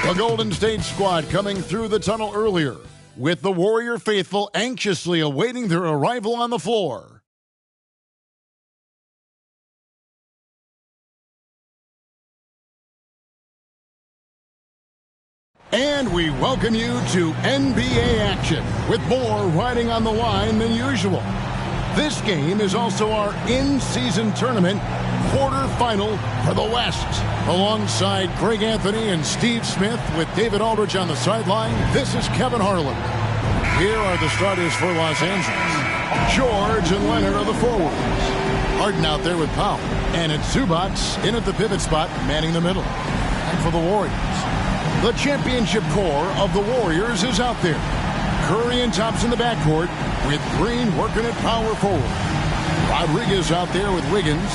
The Golden State squad coming through the tunnel earlier, with the Warrior faithful anxiously awaiting their arrival on the floor. And we welcome you to NBA action, with more riding on the line than usual. This game is also our in-season tournament quarterfinal for the West. Alongside Greg Anthony and Steve Smith with David Aldridge on the sideline, this is Kevin Harlan. Here are the starters for Los Angeles. George and Leonard are the forwards. Harden out there with Powell. And it's Zubac in at the pivot spot, manning the middle. And for the Warriors, the championship core of the Warriors is out there. Curry and Thompson in the backcourt, with Green working at power forward. Rodriguez out there with Wiggins.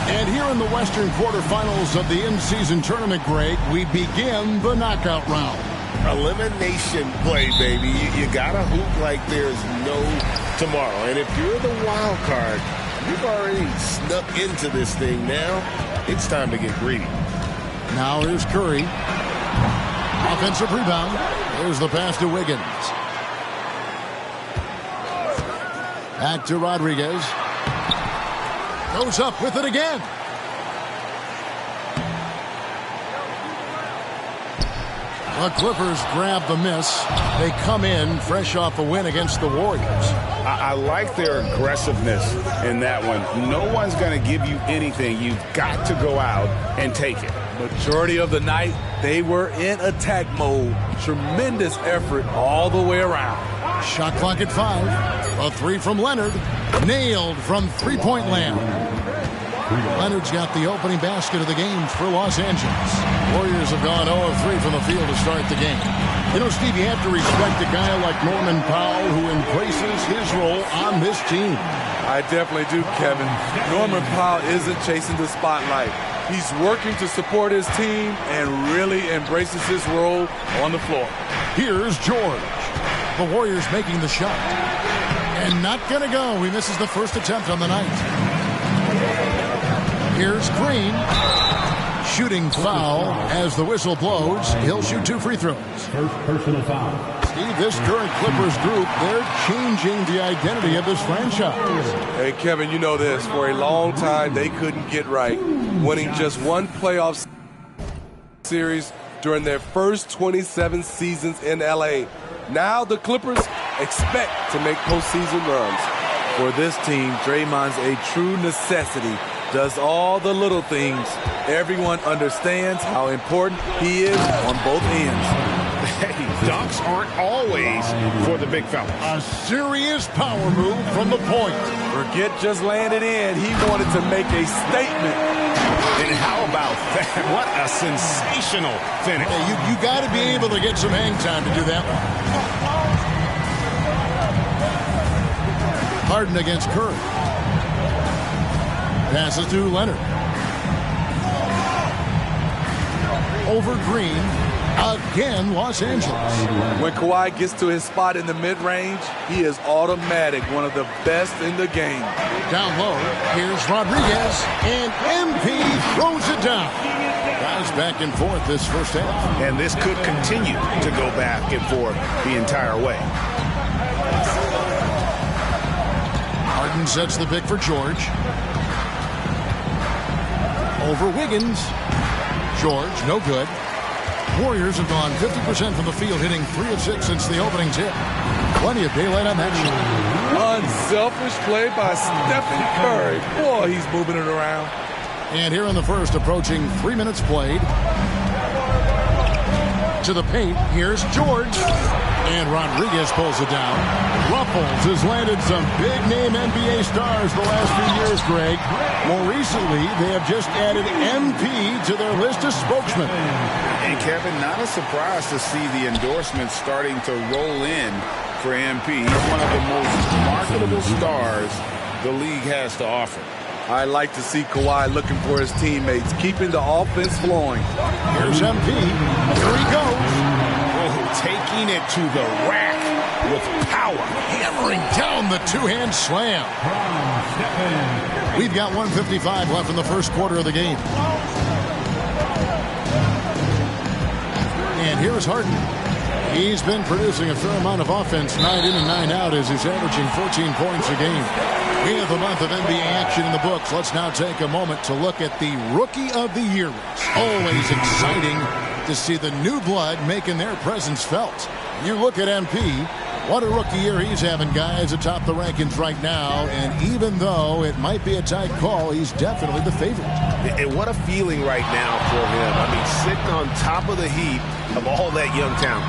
And here in the Western quarterfinals of the in-season tournament, Greg, we begin the knockout round. Elimination play, baby. You got to hoop like there's no tomorrow. And if you're the wild card, you've already snuck into this thing now. It's time to get greedy. Now here's Curry. Offensive rebound. There's the pass to Wiggins. Back to Rodriguez. Goes up with it again. The Clippers grab the miss. They come in fresh off a win against the Warriors. I like their aggressiveness in that one. No one's going to give you anything. You've got to go out and take it. Majority of the night, they were in attack mode. Tremendous effort all the way around. Shot clock at 5. A three from Leonard. Nailed from three-point land. Leonard's got the opening basket of the game for Los Angeles. Warriors have gone 0 of 3 from the field to start the game. You know, Steve, you have to respect a guy like Norman Powell who embraces his role on this team. I definitely do, Kevin. Norman Powell isn't chasing the spotlight. He's working to support his team and really embraces his role on the floor. Here's George. The Warriors making the shot. And not going to go. He misses the first attempt on the night. Here's Green. Shooting foul as the whistle blows. He'll shoot 2 free throws. First personal foul. Steve, this current Clippers group, they're changing the identity of this franchise. Hey, Kevin, you know this. For a long time, they couldn't get right. Winning just one playoff series during their first 27 seasons in L.A. Now the Clippers expect to make postseason runs. For this team, Draymond's a true necessity. Does all the little things. Everyone understands how important he is on both ends. Hey, dunks aren't always for the big fella. A serious power move from the point. Forget just laying it in. He wanted to make a statement. And how about that? What a sensational finish. Hey, you got to be able to get some hang time to do that one. Harden against Curry. Passes to Leonard. Over Green. Again, Los Angeles. When Kawhi gets to his spot in the mid-range, he is automatic, one of the best in the game. Down low, here's Rodriguez, and MP throws it down. Guys back and forth this first half. And this could continue to go back and forth the entire way. Harden sets the pick for George. Over Wiggins. George, no good. Warriors have gone 50% from the field, hitting 3 of 6 since the opening tip. Plenty of daylight on that shot. Unselfish play by Stephen Curry. Boy, he's moving it around. And here in the first, approaching 3 minutes played. To the paint, here's George. And Rodriguez pulls it down. Ruffles has landed some big-name NBA stars the last few years, Greg. More recently, they have just added MP to their list of spokesmen. And Kevin, not a surprise to see the endorsements starting to roll in for MP. He's one of the most marketable stars the league has to offer. I like to see Kawhi looking for his teammates, keeping the offense flowing. Here's MP. Here he goes. Taking it to the rack with power. Hammering down the two-hand slam. We've got 1:55 left in the first quarter of the game. And here's Harden. He's been producing a fair amount of offense night in and night out as he's averaging 14 points a game. We have a month of NBA action in the books. Let's now take a moment to look at the Rookie of the Year race. Always exciting to see the new blood making their presence felt. You look at MP, what a rookie year he's having, guys, atop the rankings right now. And even though it might be a tight call, he's definitely the favorite. And what a feeling right now for him. I mean, sitting on top of the heap of all that young talent.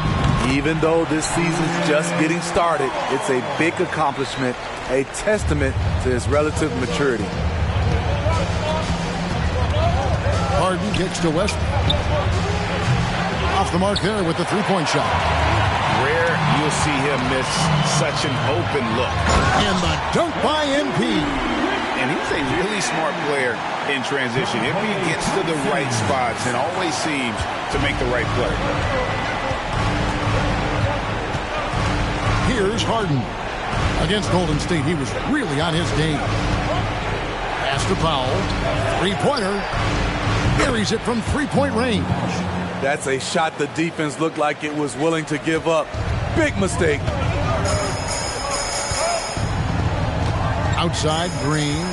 Even though this season's just getting started, it's a big accomplishment, a testament to his relative maturity. Harden kicks to Westbrook. Off the mark there with the three-point shot. Rare you'll see him miss such an open look. And the dunk by MP. And he's a really smart player in transition. If he gets to the right spots and always seems to make the right play. Here's Harden. Against Golden State, he was really on his game. Pass to Powell. Three-pointer. Buries it from three-point range. That's a shot the defense looked like it was willing to give up. Big mistake. Outside, Green.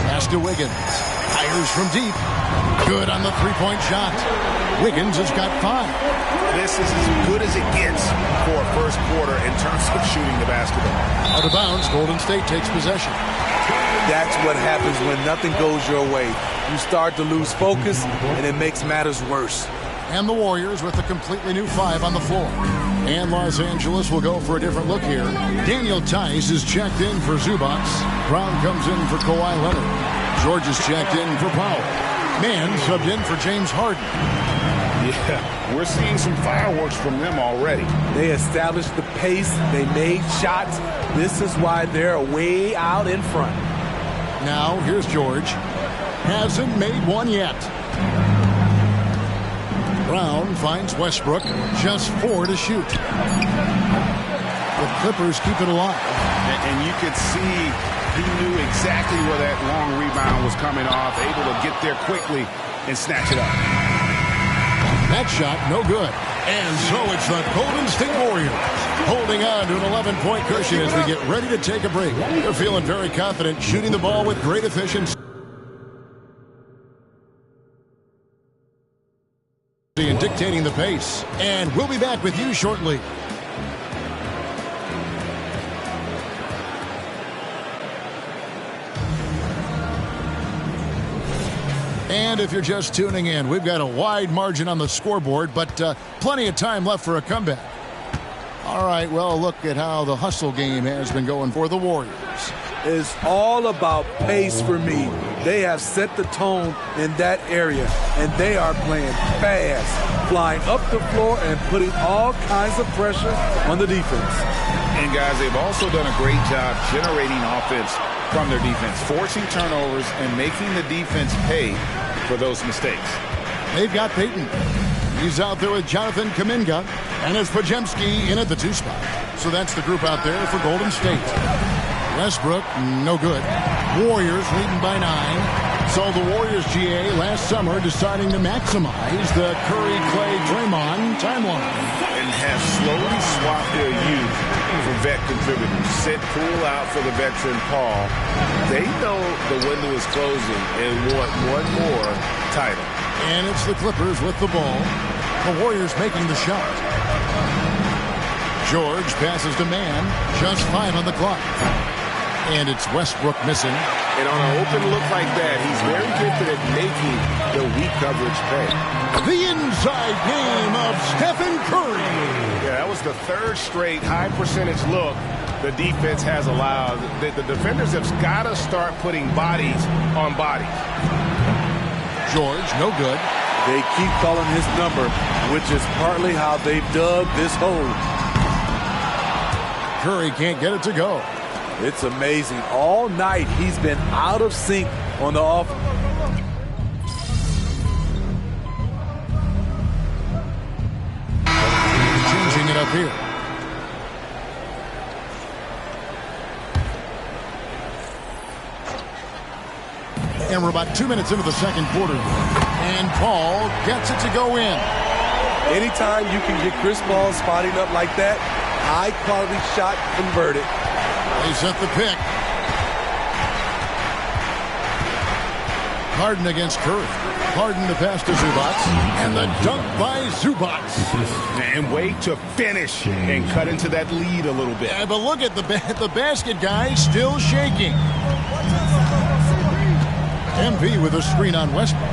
Pass to Wiggins. Fires from deep. Good on the three-point shot. Wiggins has got 5. This is as good as it gets for a first quarter in terms of shooting the basketball. Out of bounds, Golden State takes possession. That's what happens when nothing goes your way. You start to lose focus, and it makes matters worse. And the Warriors with a completely new 5 on the floor. And Los Angeles will go for a different look here. Daniel Tice is checked in for Zubac. Brown comes in for Kawhi Leonard. George is checked in for Powell. Mann subbed in for James Harden. Yeah, we're seeing some fireworks from them already. They established the pace. They made shots. This is why they're way out in front. Now, here's George. Hasn't made one yet. Brown finds Westbrook. Just 4 to shoot. The Clippers keep it alive. And you could see he knew exactly where that long rebound was coming off, able to get there quickly and snatch it up. That shot, no good. And so it's the Golden State Warriors holding on to an 11-point cushion as we get ready to take a break. They're feeling very confident, shooting the ball with great efficiency and dictating the pace. And we'll be back with you shortly. And if you're just tuning in, we've got a wide margin on the scoreboard, but plenty of time left for a comeback. All right, well, look at how the hustle game has been going for the Warriors. It's all about pace for me. They have set the tone in that area, and they are playing fast, flying up the floor and putting all kinds of pressure on the defense. And, guys, they've also done a great job generating offense from their defense, forcing turnovers and making the defense pay for those mistakes. They've got Peyton. He's out there with Jonathan Kuminga, and it's Podziemski in at the 2 spot. So that's the group out there for Golden State. Westbrook, no good. Warriors leading by 9. So the Warriors GA last summer deciding to maximize the Curry, Clay, Draymond timeline. And have slowly swapped their youth for vet contributors. Sent Poole out for the veteran Paul. They know the window is closing and want one more title. And it's the Clippers with the ball. The Warriors making the shot. George passes to Mann. Just 5 on the clock. And it's Westbrook missing. And on an open look like that, he's very gifted at making the weak coverage pay. The inside game of Stephen Curry. Yeah, that was the 3rd straight high percentage look the defense has allowed. The defenders have got to start putting bodies on bodies. George, no good. They keep calling his number, which is partly how they've dug this hole. Curry can't get it to go. It's amazing. All night he's been out of sync on the offense. Changing it up here. And we're about 2 minutes into the second quarter. And Paul gets it to go in. Anytime you can get Chris Paul spotting up like that, high-quality shot converted. They set the pick. Harden against Curry. Harden the pass to Zubac. And the dunk by Zubac. And way to finish and cut into that lead a little bit. Yeah, but look at the basket guy still shaking. MP with a screen on Westbrook.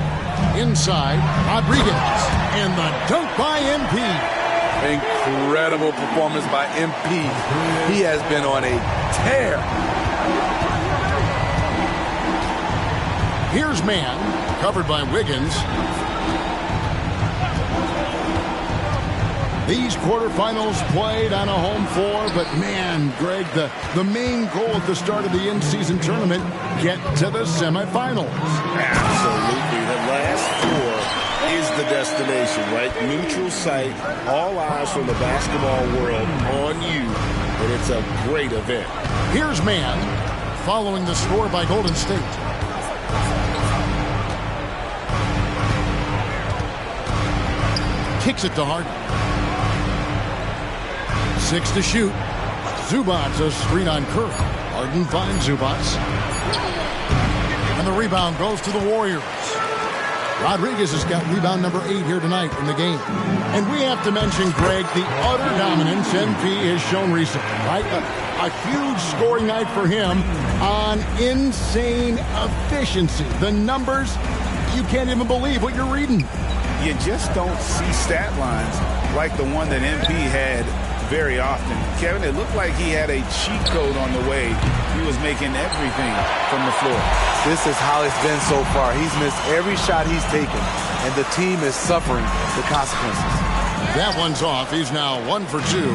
Inside, Rodriguez. And the dunk by MP. Incredible performance by MP. He has been on a tear. Here's man, covered by Wiggins. These quarterfinals played on a home floor, but man, Greg, the main goal at the start of the in-season tournament, get to the semifinals. Absolutely. The last four is the destination, right? Neutral site, all eyes from the basketball world on you, and it's a great event. Here's man, following the score by Golden State. Kicks it to Harden. 6 to shoot. Zubac a screen on Curry. Harden finds Zubac. And the rebound goes to the Warriors. Rodriguez has got rebound number 8 here tonight in the game. And we have to mention, Greg, the utter dominance MP has shown recently, right? A huge scoring night for him on insane efficiency. The numbers, you can't even believe what you're reading. You just don't see stat lines like the one that MP had very often. Kevin, it looked like he had a cheat code on the way. He was making everything from the floor. This is how it's been so far. He's missed every shot he's taken, and the team is suffering the consequences. That one's off. He's now 1 for 2.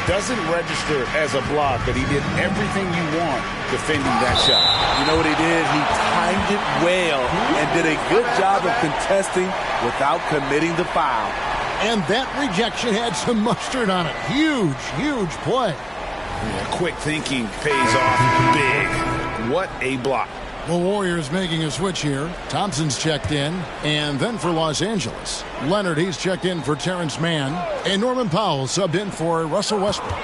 Doesn't register as a block, but he did everything you want defending that shot. You know what he did? He timed it well and did a good job of contesting without committing the foul. And that rejection had some mustard on it. Huge, huge play. Yeah, quick thinking pays off big. What a block. The Warriors making a switch here. Thompson's checked in. And then for Los Angeles, Leonard, he's checked in for Terrence Mann. And Norman Powell subbed in for Russell Westbrook.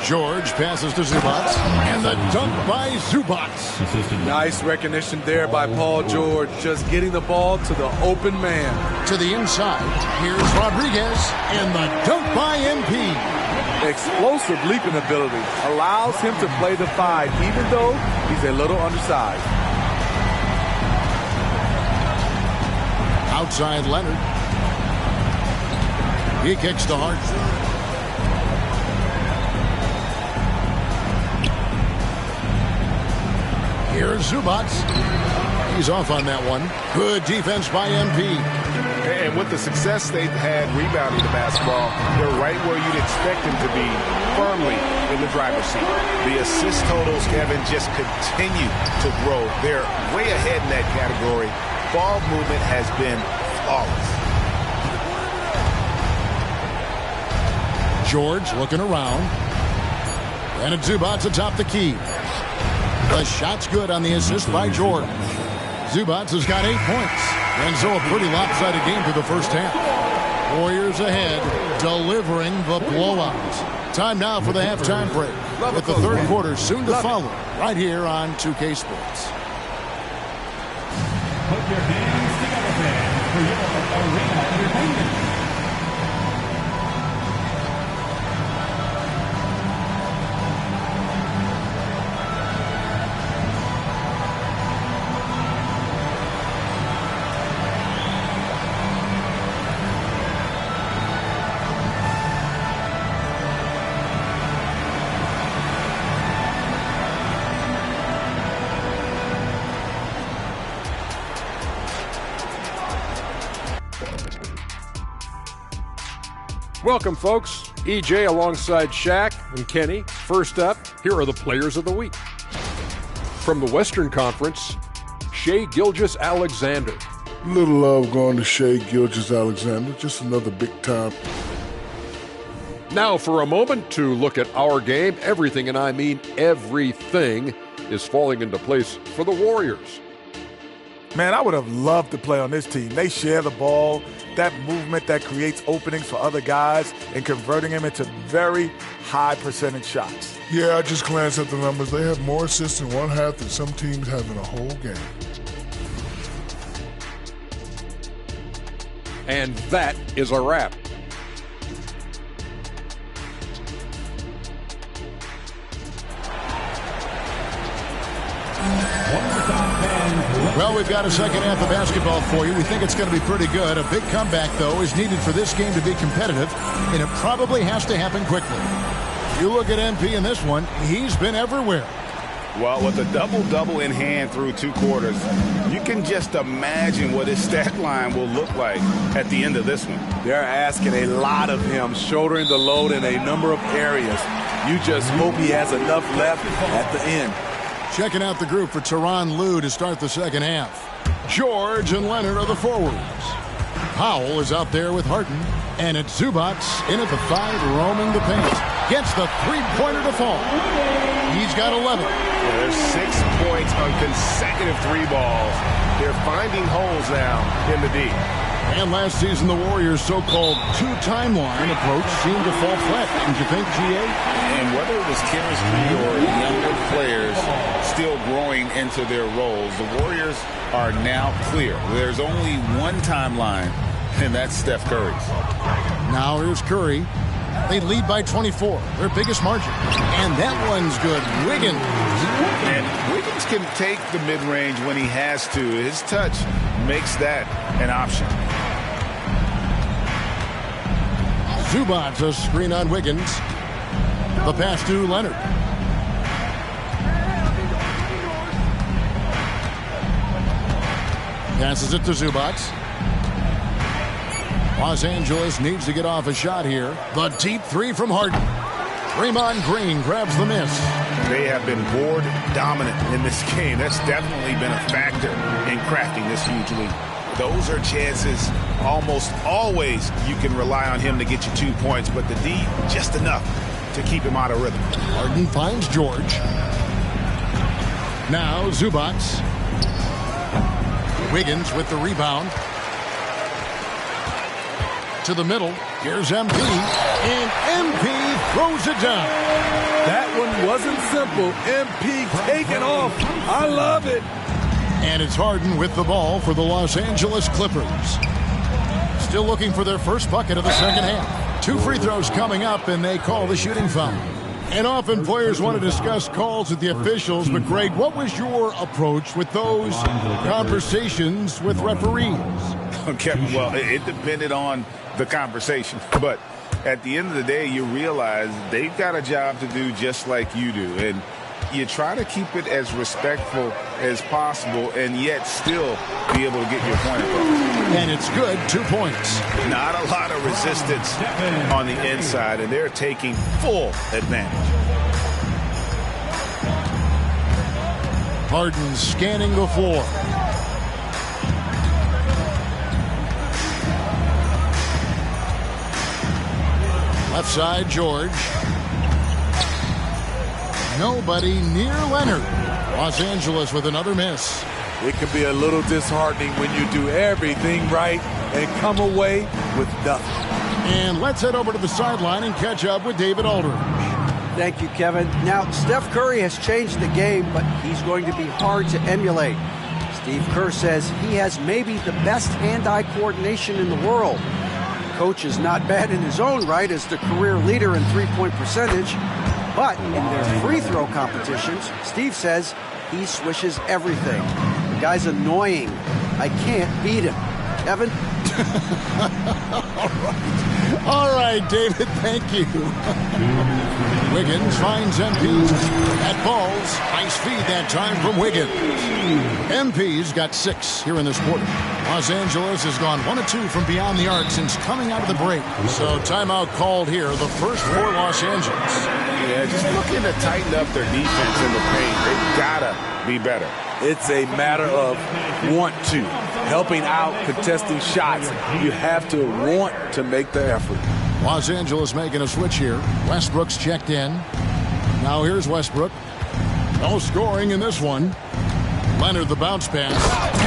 George passes to Zubac. And the dunk by Zubac. Nice recognition there by Paul George. Just getting the ball to the open man. To the inside. Here's Rodriguez. And the dunk by MP. Explosive leaping ability allows him to play the 5, even though he's a little undersized. Outside Leonard. He kicks to Hart. Here's Zubac. He's off on that one. Good defense by MP. And with the success they've had rebounding the basketball, they're right where you'd expect them to be, firmly in the driver's seat. The assist totals, Kevin, just continue to grow. They're way ahead in that category. Ball movement has been flawless. George looking around. And it's Zubac atop the key. The shot's good on the assist by George. Zubac has got 8 points. And so a pretty lopsided game for the first half. Warriors ahead, delivering the blowout. Time now for the halftime break. With the third quarter soon to follow, right here on 2K Sports. Put your hands together, fans, for your arena entertainment. Welcome, folks. EJ alongside Shaq and Kenny. First up, here are the players of the week. From the Western Conference, Shai Gilgeous-Alexander. Little love going to Shai Gilgeous-Alexander. Just another big time. Now for a moment to look at our game. Everything, and I mean everything, is falling into place for the Warriors. Man, I would have loved to play on this team. They share the ball, that movement that creates openings for other guys and converting them into very high percentage shots. Yeah, I just glanced at the numbers. They have more assists in one half than some teams have in a whole game. And that is a wrap. Well, we've got a second half of basketball for you. We think it's going to be pretty good. A big comeback, though, is needed for this game to be competitive, and it probably has to happen quickly. You look at MP in this one, he's been everywhere. Well, with a double-double in hand through 2 quarters, you can just imagine what his stat line will look like at the end of this one. They're asking a lot of him, shouldering the load in a number of areas. You just hope he has enough left at the end. Checking out the group for Tyronn Lue to start the second half. George and Leonard are the forwards. Powell is out there with Harden. And it's Zubac in at the 5, roaming the paint. Gets the three-pointer to fall. He's got 11. Yeah, there's 6 points on consecutive 3 balls. They're finding holes now in the D. And last season, the Warriors' so-called 2-timeline approach seemed to fall flat. Didn't you think, GA? And whether it was chemistry or younger players still growing into their roles, the Warriors are now clear. There's only one timeline, and that's Steph Curry's. Now here's Curry. They lead by 24, their biggest margin. And that one's good. Wiggins. And Wiggins can take the mid-range when he has to. His touch makes that an option. Zubac, a screen on Wiggins. The pass to Leonard. Passes it to Zubac. Los Angeles needs to get off a shot here. The deep 3 from Harden. Draymond Green grabs the miss. They have been board dominant in this game. That's definitely been a factor in crafting this huge lead. Those are chances almost always you can rely on him to get you 2 points, but the D, just enough to keep him out of rhythm. Harden finds George. Now Zubac. Wiggins with the rebound. To the middle. Here's MP. And MP throws it down. That one wasn't simple. MP taking off. I love it. And it's Harden with the ball for the Los Angeles Clippers. Still looking for their first bucket of the second half. 2 free throws coming up, and they call the shooting foul. And often players want to discuss calls with the officials, but Greg, what was your approach with those conversations with referees? Okay, well, it depended on the conversation, but at the end of the day, you realize they've got a job to do just like you do, and you try to keep it as respectful as possible and yet still be able to get your point across. And it's good, 2 points. Not a lot of resistance on the inside, and they're taking full advantage. Harden scanning the floor. Left side, George. Nobody near Leonard. Los Angeles with another miss. It can be a little disheartening when you do everything right and come away with nothing. And let's head over to the sideline and catch up with David Aldridge. Thank you, Kevin. Now, Steph Curry has changed the game, but he's going to be hard to emulate. Steve Kerr says he has maybe the best hand-eye coordination in the world. Coach is not bad in his own right as the career leader in three-point percentage, but in their free throw competitions, Steve says he swishes everything. The guy's annoying. I can't beat him. Evan? All right, David, thank you. Wiggins finds MP. That falls. Nice feed that time from Wiggins. MP's got 6 here in this quarter. Los Angeles has gone 1 of 2 from beyond the arc since coming out of the break. So timeout called here, the first for Los Angeles. Yeah, just looking to tighten up their defense in the paint. They've got to be better. It's a matter of want to. Helping out, contesting shots. You have to want to make the effort. Los Angeles making a switch here. Westbrook's checked in. Now here's Westbrook. No scoring in this one. Leonard the bounce pass.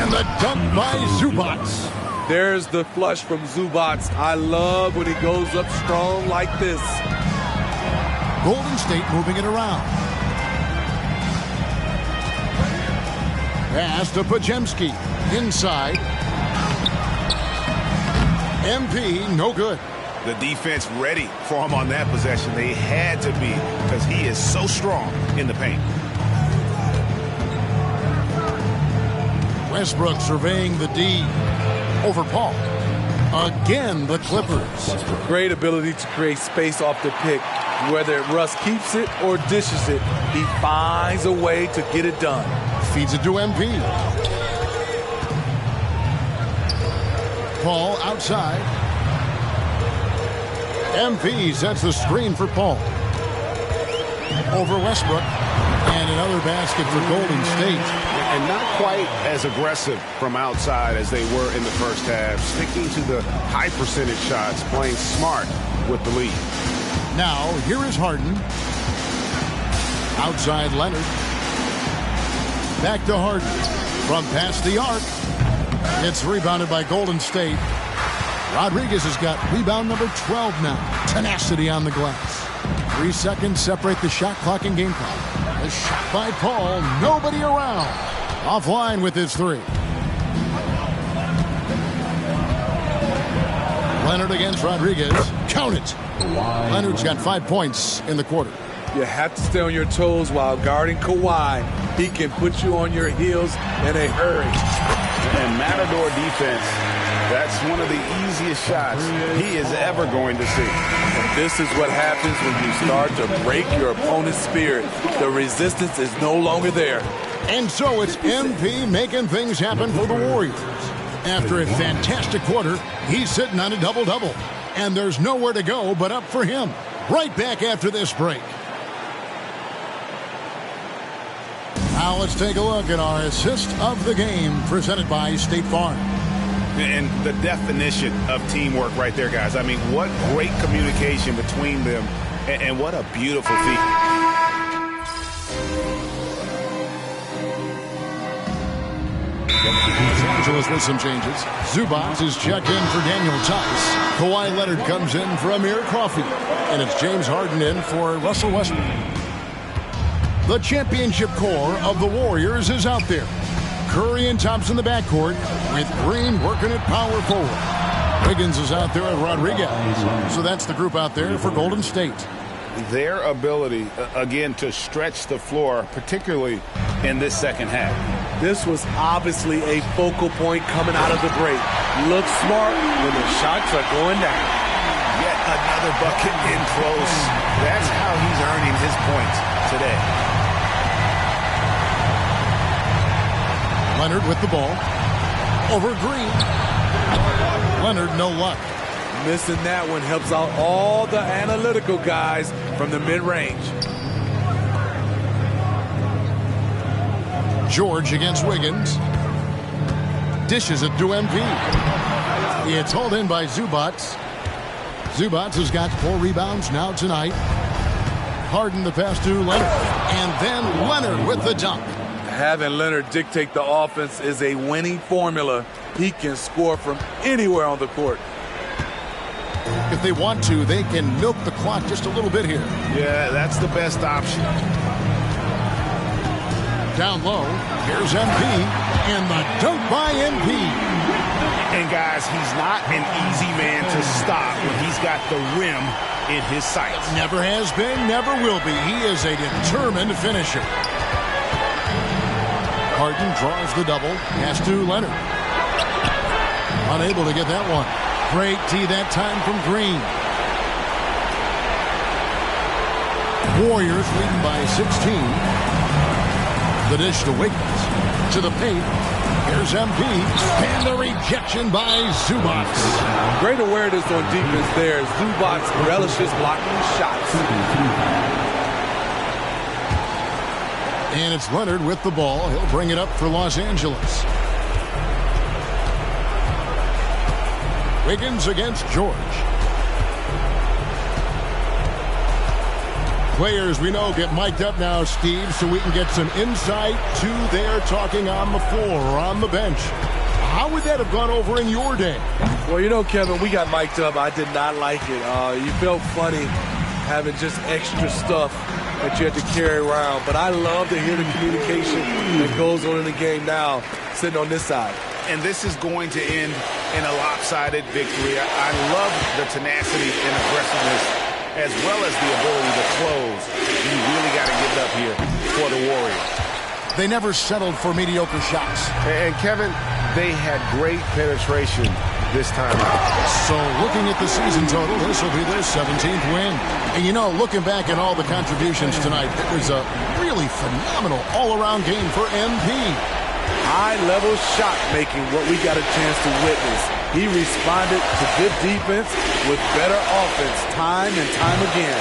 And the dunk by Zubac. There's the flush from Zubac. I love when he goes up strong like this. Golden State moving it around. Pass to Podziemski. Inside. MP, no good. The defense ready for him on that possession. They had to be because he is so strong in the paint. Westbrook surveying the D over Paul. Again, the Clippers. Great ability to create space off the pick. Whether Russ keeps it or dishes it, he finds a way to get it done. Feeds it to MP. Paul outside. MP sets the screen for Paul. Over Westbrook. And another basket for Golden State. And not quite as aggressive from outside as they were in the first half. Sticking to the high percentage shots, playing smart with the lead. Now, here is Harden. Outside Leonard. Back to Harden. From past the arc. It's rebounded by Golden State. Rodriguez has got rebound number 12 now. Tenacity on the glass. 3 seconds separate the shot clock and game clock. A shot by Paul. Nobody around. Offline with his 3. Leonard against Rodriguez. Count it. Leonard's got 5 points in the quarter. You have to stay on your toes while guarding Kawhi. He can put you on your heels in a hurry. And Matador defense, that's one of the easiest shots he is ever going to see. And this is what happens when you start to break your opponent's spirit. The resistance is no longer there. And so it's MP making things happen for the Warriors. After a fantastic quarter, he's sitting on a double-double. And there's nowhere to go but up for him. Right back after this break. Now let's take a look at our assist of the game presented by State Farm. And the definition of teamwork right there, guys. I mean, what great communication between them, and what a beautiful feat. Los Angeles with some changes. Zubac is checked in for Daniel Tice. Kawhi Leonard comes in for Amir Coffey. And it's James Harden in for Russell Westbrook. The championship core of the Warriors is out there. Curry and Thompson in the backcourt, with Green working at power forward. Wiggins is out there at Rodriguez. So that's the group out there for Golden State. Their ability, again, to stretch the floor, particularly in this second half. This was obviously a focal point coming out of the break. Look smart when the shots are going down. Yet another bucket in close. That's how he's earning his points today. Leonard with the ball. Over Green. Leonard, no luck. Missing that one helps out all the analytical guys from the mid-range. George against Wiggins. Dishes it to MP. It's hauled in by Zubac. Zubac has got 4 rebounds now tonight. Harden the pass to Leonard. And then Leonard with the dunk. Having Leonard dictate the offense is a winning formula. He can score from anywhere on the court. If they want to, they can milk the clock just a little bit here. Yeah, that's the best option. Down low, here's MP, and the dunk by MP. And guys, he's not an easy man to stop when he's got the rim in his sights. Never has been, never will be. He is a determined finisher. Harden draws the double, pass to Leonard. Unable to get that one. Great tee that time from Green. Warriors leading by 16. The dish to Wiggins. To the paint. Here's MP. And the rejection by Zubac. Great awareness on defense there. Zubac relishes blocking shots. And it's Leonard with the ball. He'll bring it up for Los Angeles. Wiggins against George. Players we know get mic'd up now, Steve, so we can get some insight to their talking on the floor or on the bench. How would that have gone over in your day? Well, you know, Kevin, we got mic'd up. I did not like it. You felt funny having just extra stuff that you had to carry around. But I love to hear the communication that goes on in the game now, sitting on this side. And this is going to end in a lopsided victory. I love the tenacity and aggressiveness, as well as the ability to close. You really got to give it up here for the Warriors. They never settled for mediocre shots. And Kevin, they had great penetration this time out. So looking at the season total, this will be their 17th win. And you know, looking back at all the contributions tonight, it was a really phenomenal all-around game for MP. High-level shot making, what we got a chance to witness. He responded to good defense with better offense time and time again.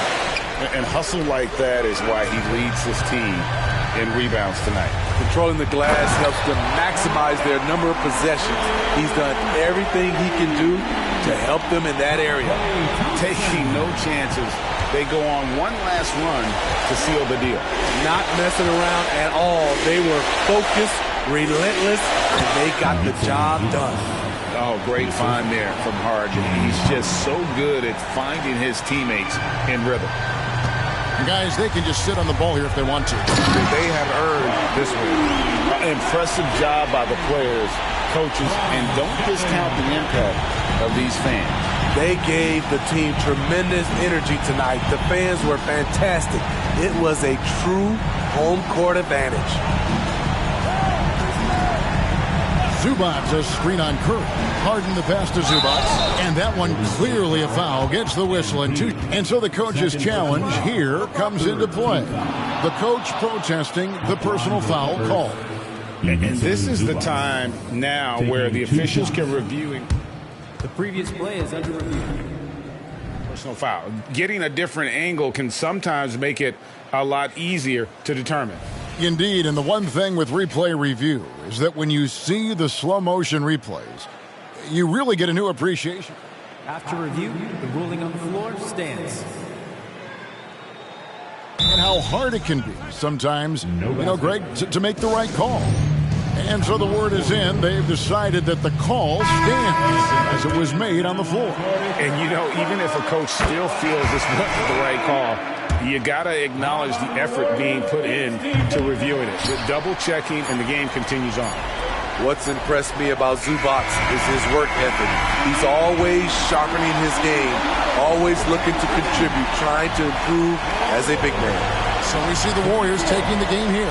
And hustle like that is why he leads his team in rebounds tonight. Controlling the glass helps them maximize their number of possessions. He's done everything he can do to help them in that area. Taking no chances, they go on one last run to seal the deal. Not messing around at all. They were focused, relentless, and they got the job done. Oh, great find there from Harden. He's just so good at finding his teammates in rhythm. Guys, they can just sit on the ball here if they want to. They have earned this win. Impressive job by the players, coaches, and don't discount the impact of these fans. They gave the team tremendous energy tonight. The fans were fantastic. It was a true home court advantage. Zubac, a screen on Curry. Harden the pass to Zubac. And that one clearly a foul. Gets the whistle. And so the coach's challenge here comes into play. The coach protesting the personal foul call. And this is the time now where the officials can review. The previous play is under review. Personal foul. Getting a different angle can sometimes make it a lot easier to determine. Indeed, and the one thing with replay review is that when you see the slow motion replays, you really get a new appreciation. After review, the ruling on the floor stands. And how hard it can be sometimes, Greg, to make the right call. And so the word is in. They've decided that the call stands as it was made on the floor. And, even if a coach still feels this wasn't the right call, you got to acknowledge the effort being put in to reviewing it. The double checking, and the game continues on. What's impressed me about Zubac is his work ethic. He's always sharpening his game, always looking to contribute, trying to improve as a big man. So we see the Warriors taking the game here.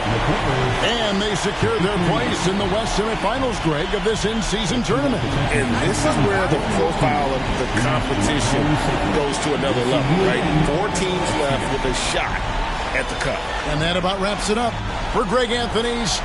And they secure their place in the West semifinals, Greg, of this in-season tournament. And this is where the profile of the competition goes to another level, right? 4 teams left with a shot at the cup. And that about wraps it up for Greg Anthony's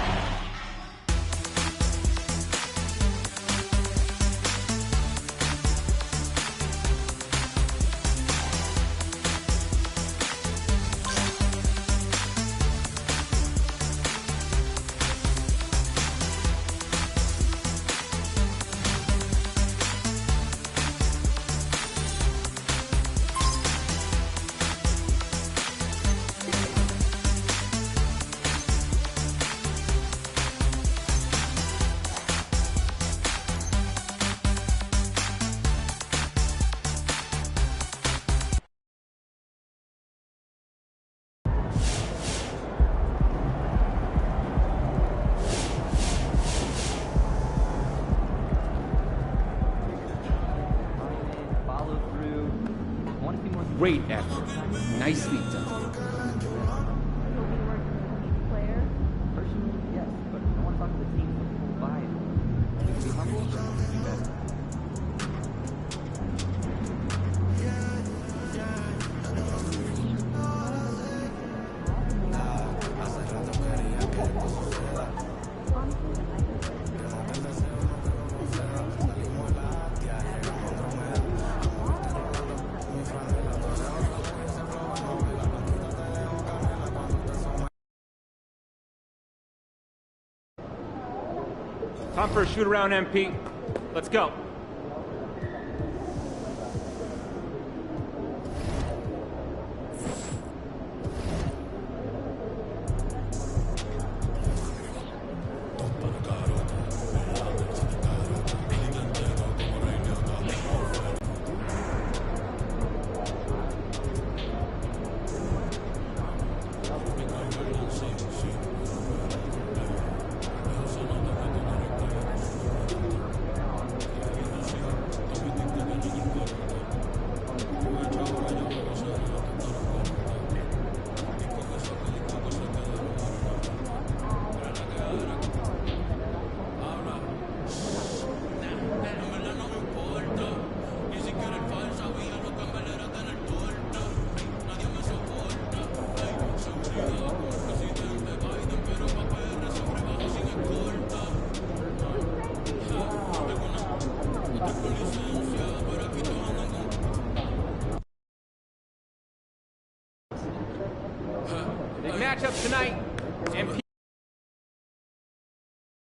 Great effort. Nicely done. Yes, but I want to talk to the team for buy-in. Be humble. Time for a shoot around, MP. Let's go.